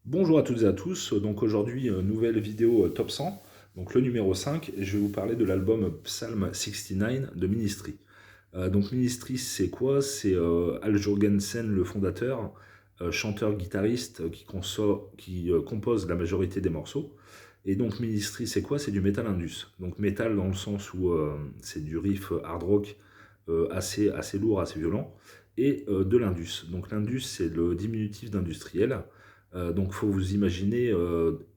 Bonjour à toutes et à tous, donc aujourd'hui nouvelle vidéo top 100, donc le numéro 5, et je vais vous parler de l'album Psalm 69 de Ministry. Donc Ministry c'est quoi? C'est Al Jourgensen le fondateur, chanteur-guitariste qui compose la majorité des morceaux. Et donc Ministry c'est quoi? C'est du metal indus. Donc metal dans le sens où c'est du riff hard rock assez lourd, assez violent, et de l'indus. Donc l'indus c'est le diminutif d'industriel. Donc, il faut vous imaginer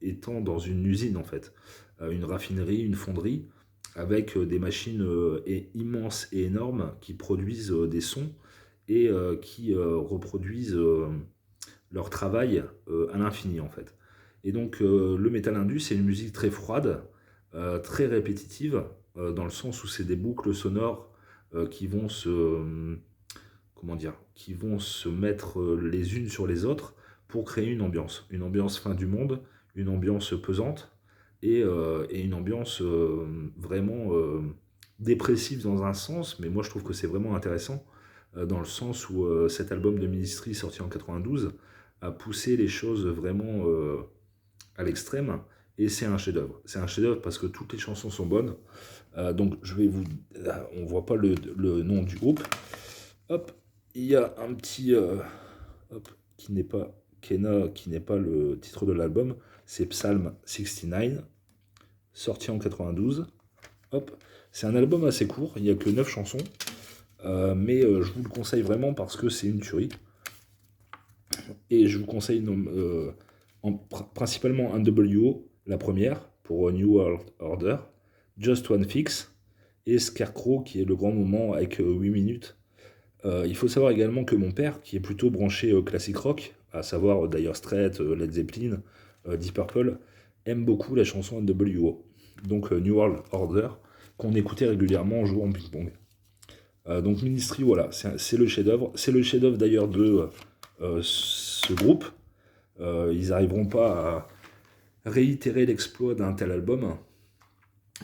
étant dans une usine, en fait. Une raffinerie, une fonderie, avec des machines immenses et énormes qui produisent des sons et qui reproduisent leur travail à l'infini, en fait. Et donc, le metal indus, c'est une musique très froide, très répétitive, dans le sens où c'est des boucles sonores qui vont comment dire, qui vont se mettre les unes sur les autres pour créer une ambiance fin du monde, une ambiance pesante et une ambiance vraiment dépressive dans un sens, mais moi je trouve que c'est vraiment intéressant dans le sens où cet album de Ministry sorti en 92 a poussé les choses vraiment à l'extrême et c'est un chef-d'œuvre. C'est un chef-d'œuvre parce que toutes les chansons sont bonnes. Donc je vais vous, on voit pas le nom du groupe. Hop, il y a un petit hop, qui n'est pas Kena, qui n'est pas le titre de l'album, c'est Psalm 69, sorti en 92. Hop, c'est un album assez court, il n'y a que 9 chansons, mais je vous le conseille vraiment parce que c'est une tuerie. Et je vous conseille principalement NWO, la première, pour New World Order, Just One Fix, et Scarecrow, qui est le grand moment avec 8 minutes. Il faut savoir également que mon père, qui est plutôt branché classique rock, à savoir Dire Straits, Led Zeppelin, Deep Purple, aime beaucoup la chanson NWO, donc New World Order, qu'on écoutait régulièrement en jouant au ping-pong. Donc Ministry, voilà, c'est le chef-d'œuvre. C'est le chef-d'œuvre d'ailleurs de ce groupe. Ils n'arriveront pas à réitérer l'exploit d'un tel album.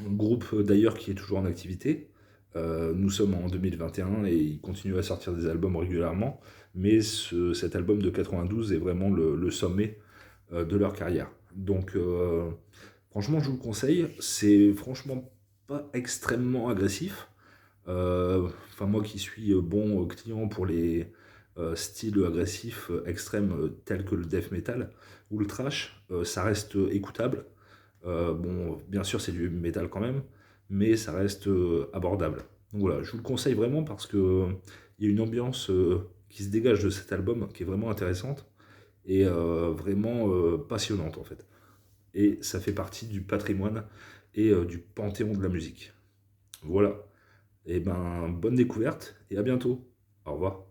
Un groupe d'ailleurs qui est toujours en activité. Nous sommes en 2021 et ils continuent à sortir des albums régulièrement, mais cet album de 92 est vraiment le sommet de leur carrière. Donc franchement je vous le conseille, c'est franchement pas extrêmement agressif. Enfin moi qui suis bon client pour les styles agressifs extrêmes tels que le death metal ou le thrash, ça reste écoutable. Bon, bien sûr, c'est du métal quand même, mais ça reste abordable. Donc voilà, je vous le conseille vraiment parce que il y a une ambiance qui se dégage de cet album qui est vraiment intéressante et vraiment passionnante en fait. Et ça fait partie du patrimoine et du panthéon de la musique. Voilà. Et ben, bonne découverte et à bientôt. Au revoir.